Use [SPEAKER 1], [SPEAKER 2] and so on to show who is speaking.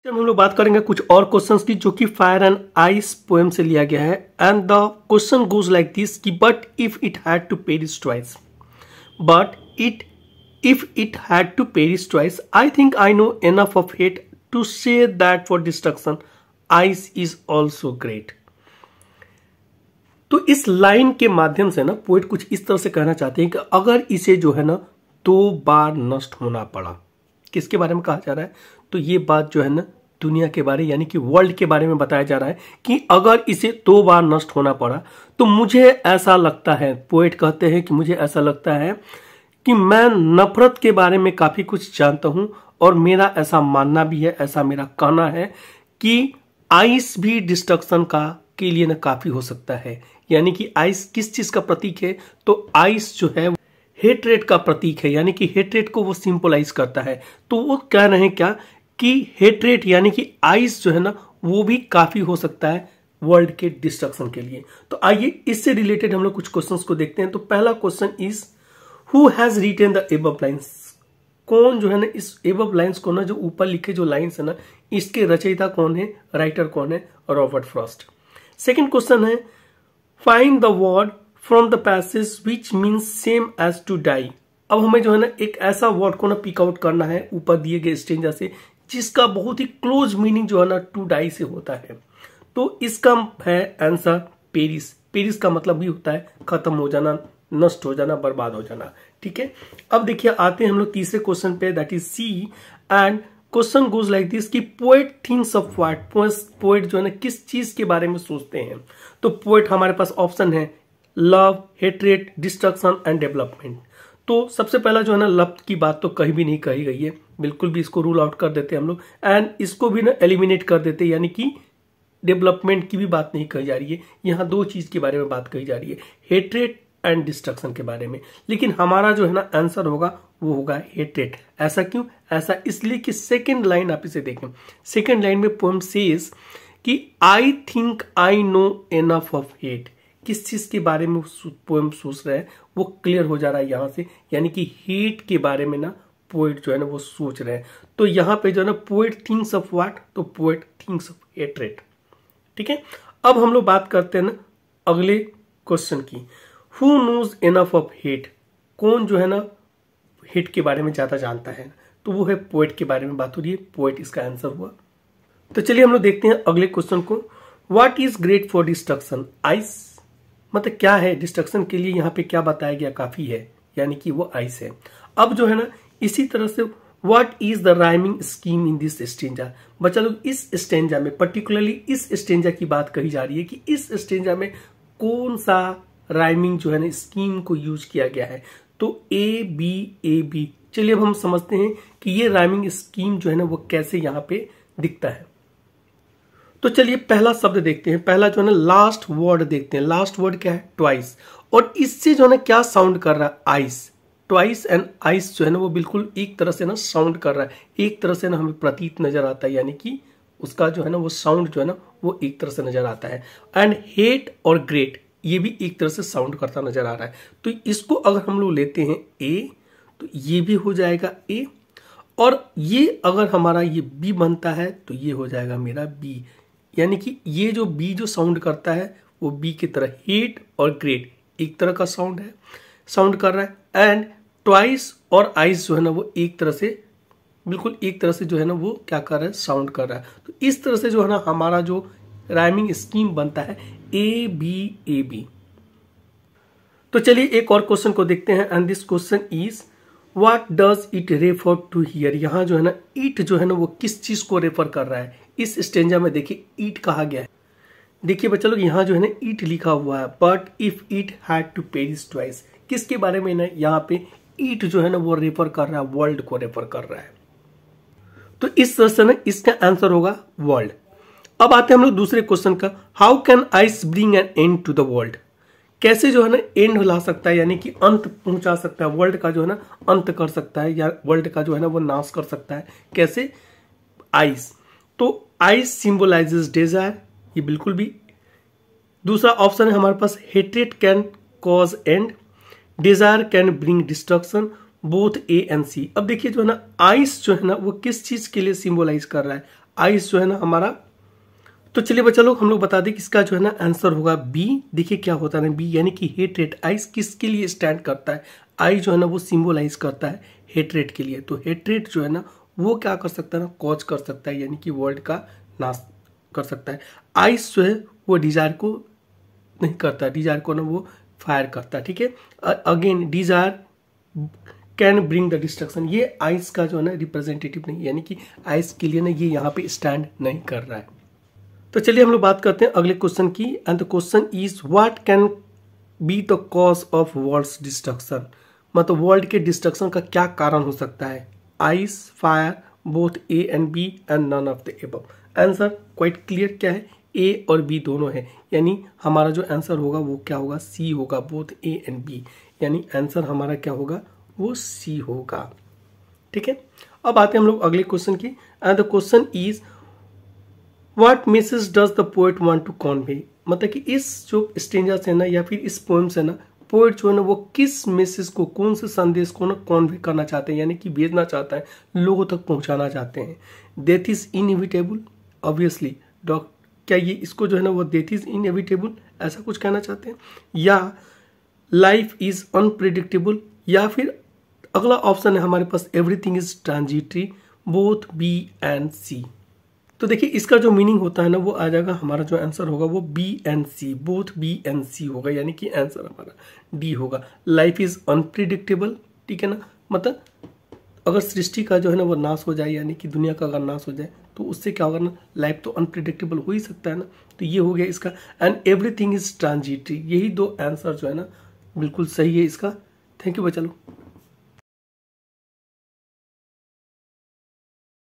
[SPEAKER 1] जब हम लोग बात करेंगे कुछ और क्वेश्चंस की जो कि फायर एंड आइस पोएम से लिया गया है and the question goes like this कि but if it had to perish twice if it had to perish twice, I think I know enough of hate to say that for destruction, ice is also great. तो इस line के माध्यम से ना poet कुछ इस तरह से कहना चाहते हैं कि अगर इसे जो है ना 2 बार नष्ट होना पड़ा, किसके बारे में कहा जा रहा है? तो ये बात जो है ना दुनिया के बारे यानी कि वर्ल्ड के बारे में बताया जा रहा है कि अगर इसे 2 बार नष्ट होना पड़ा तो मुझे ऐसा लगता है, पोएट कहते हैं कि मुझे ऐसा लगता है कि मैं नफरत के बारे में काफी कुछ जानता हूं और मेरा ऐसा मानना भी है, ऐसा मेरा कहना है कि आइस भी डिस्ट्रक्शन का के लिए ना काफी हो सकता है। यानी कि आइस किस चीज का प्रतीक है? तो आइस जो है हेट्रेट का प्रतीक है, यानी कि हेट्रेट को वो सिंबलाइज करता है। तो वो कह रहे हैं क्या कि हेट्रेट यानी कि आइस जो है ना वो भी काफी हो सकता है वर्ल्ड के डिस्ट्रक्शन के लिए। तो आइए इससे रिलेटेड हम लोग कुछ क्वेश्चंस को देखते हैं। तो पहला question is who has written the above lines? कौन जो है ना इस एबव लाइन्स को ना जो ऊपर लिखे जो लाइन्स है ना इसके रचयिता कौन है, राइटर कौन है? Robert Frost. सेकंड क्वेश्चन है find the word from the passage which means same as to die. अब हमें जो है ना एक ऐसा वर्ड को ना पिक आउट करना है ऊपर दिए गए स्टेंजा से जिसका बहुत ही क्लोज मीनिंग जो है ना टू डाई से होता है। तो इसका है आंसर पेरिस। पेरिस का मतलब भी होता है खत्म हो जाना, नष्ट हो जाना, बर्बाद हो जाना। ठीक है, अब देखिए आते हैं हम लोग तीसरे क्वेश्चन पे, that is C and question goes like this कि poet thinks of what? Poet जो है ना किस चीज के बारे में सोचते हैं? तो पोएट हमारे पास ऑप्शन है love, hatred, destruction and development. तो सबसे पहला जो है ना लव की बात तो कहीं भी नहीं कही गई है, बिल्कुल भी इसको रूल आउट कर देते हैं हम लोग एंड इसको भी ना एलिमिनेट कर देते हैं, यानी कि डेवलपमेंट की भी बात नहीं कही जा रही है। यहाँ 2 चीज के बारे में बात कही जा रही है, हेट्रेट एंड डिस्ट्रक्शन के बारे में। लेकिन हमारा जो है ना आंसर होगा वो होगा हेट्रेट। ऐसा क्यों? ऐसा इसलिए कि सेकंड लाइन आप इसे देखें, सेकंड लाइन में पोएम सेज कि I think I know enough of hate. किस चीज के बारे में पोएम सोच रहा है वो क्लियर हो जा रहा है यहां से, यानी कि हेट के बारे में ना पोएट जो है ना वो सोच रहे हैं। तो यहां पे जो है ना पोएट थिंक्स ऑफ व्हाट? तो पोएट थिंक्स ऑफ हेट्रेट। ठीक है, अब हम लोग बात करते हैं ना अगले क्वेश्चन की, who knows enough of hate? कौन जो है ना हेट के बारे में ज्यादा जानता है? तो वो है पोएट के बारे में बात हो रही है, पोएट इसका आंसर हुआ। तो चलिए हम लोग देखते हैं अगले क्वेश्चन को, what is great for destruction? Ice मतलब क्या है डिस्ट्रक्शन के लिए? यहाँ पे क्या बताया गया? काफी है, यानी कि वो आइस है। अब जो है ना इसी तरह से what is the rhyming scheme in this stanza? बच्चा लोग इस स्टेंजा में पर्टिकुलरली इस स्टेंजा की बात कही जा रही है कि इस स्टेंजा में कौन सा राइमिंग जो है ना स्कीम को यूज किया गया है? तो ए बी। चलिए अब हम समझते हैं कि ये राइमिंग स्कीम जो है ना वो कैसे यहाँ पे दिखता है। तो चलिए पहला शब्द देखते हैं, पहला जो है ना लास्ट वर्ड देखते हैं। लास्ट वर्ड क्या है? ट्वाइस। और इससे जो है ना क्या साउंड कर रहा है? आइस। ट्वाइस एंड आइस जो है ना वो बिल्कुल एक तरह से ना साउंड कर रहा है, एक तरह से ना हमें प्रतीत नजर आता है, यानी कि उसका जो है ना वो साउंड जो है ना वो एक तरह से नजर आता है। एंड हेट और ग्रेट ये भी एक तरह से साउंड करता नजर आ रहा है। तो इसको अगर हम लोग लेते हैं ए तो ये भी हो जाएगा ए, और ये अगर हमारा ये बी बनता है तो ये हो जाएगा मेरा बी, यानी कि ये जो बी जो साउंड करता है वो बी की तरह, हेट और ग्रेट एक तरह का साउंड है, साउंड कर रहा है। एंड ट्वाइस और आइस जो है ना वो एक तरह से बिल्कुल एक तरह से जो है ना वो क्या कर रहा है? साउंड कर रहा है। तो इस तरह से जो है ना हमारा जो राइमिंग स्कीम बनता है ए बी। तो चलिए एक और क्वेश्चन को देखते हैं and this question is what does it refer to here? यहाँ जो है ना इट जो है ना वो किस चीज को रेफर कर रहा है? इस स्टेंजा में देखिए ईट कहा गया है। देखिए बच्चा लोग यहाँ जो है ना ईट लिखा हुआ है, but if it had to perish twice. किसके बारे में ना यहाँ पे ईट जो है ना वो रेफर कर रहा है, वर्ल्ड को रेफर कर रहा है। तो इस तरह से ना इसका आंसर होगा वर्ल्ड। अब आते हैं हम लोग दूसरे क्वेश्चन का, how can ice bring an end to the world? कैसे जो है ना एंड ला सकता है, यानी कि अंत पहुंचा सकता है, वर्ल्ड का जो है ना अंत कर सकता है, या वर्ल्ड का जो है ना वो नाश कर सकता है। कैसे? आइस। तो आइस सिंबलाइजेस डिजायर, ये बिल्कुल भी। दूसरा ऑप्शन है हमारे पास hatred can cause end, desire can bring destruction, both A and C. अब देखिए जो है ना आइस जो है ना वो किस चीज के लिए सिंबलाइज कर रहा है? आइस जो है ना हमारा, तो चलिए बच्चा लोग हम लोग बता दें कि इसका जो है ना आंसर होगा बी। देखिए क्या होता है ना बी, यानी कि हेट रेट। आइस किसके लिए स्टैंड करता है? आई जो है ना वो सिंबलाइज करता है हेट रेट के लिए। तो हेट रेट जो है ना वो क्या कर सकता है ना, कॉज कर सकता है, यानी कि वर्ल्ड का नाश कर सकता है। आइस जो है वो डिजायर को नहीं करता, डिजायर को ना वो फायर करता है। ठीक है, again desire can bring the destruction. ये आइस का जो है ना रिप्रेजेंटेटिव नहीं, यानी कि आइस के लिए ना ये यहाँ पे स्टैंड नहीं कर रहा है। तो चलिए हम लोग बात करते हैं अगले क्वेश्चन की। And the question is what can be the cause of world's destruction. मतलब वर्ल्ड के डिस्ट्रक्शन का क्या कारण हो सकता है? Ice, fire, both A and B and none of the above. Answer quite clear क्या है, ए और बी दोनों है, यानी हमारा जो आंसर होगा वो क्या होगा, सी होगा, बोथ ए एंड बी। यानी आंसर हमारा क्या होगा, वो सी होगा। ठीक है, अब आते हैं हम लोग अगले क्वेश्चन की। And the question is what message does the poet want to convey. मतलब कि इस जो स्टेंजा से ना या फिर इस पोएम से ना पोएट जो है ना वो किस मैसेज को, कौन से संदेश को ना कन्वे करना चाहते हैं, यानी कि भेजना चाहता है, लोगों तक पहुंचाना चाहते हैं। डेथ इज इनएविटेबल, ऑब्वियसली क्या ये इसको जो है ना वो डेथ इज इनएविटेबल ऐसा कुछ कहना चाहते हैं, या लाइफ इज अनप्रिडिक्टेबल, या फिर अगला ऑप्शन है हमारे पास everything is transitory, both B and C. तो देखिए इसका जो मीनिंग होता है ना वो आ जाएगा, हमारा जो आंसर होगा वो B and C, both B and C होगा, यानी कि आंसर हमारा डी होगा। लाइफ इज अनप्रिडिक्टेबल, ठीक है ना, मतलब अगर सृष्टि का जो है ना वो नाश हो जाए, यानी कि दुनिया का अगर नाश हो जाए तो उससे क्या होगा ना, लाइफ तो अनप्रिडिक्टेबल हो ही सकता है ना, तो ये हो गया इसका। एंड एवरीथिंग इज ट्रांजिटरी, यही दो आंसर जो है ना बिल्कुल सही है इसका। थैंक यू बच्चा लोग।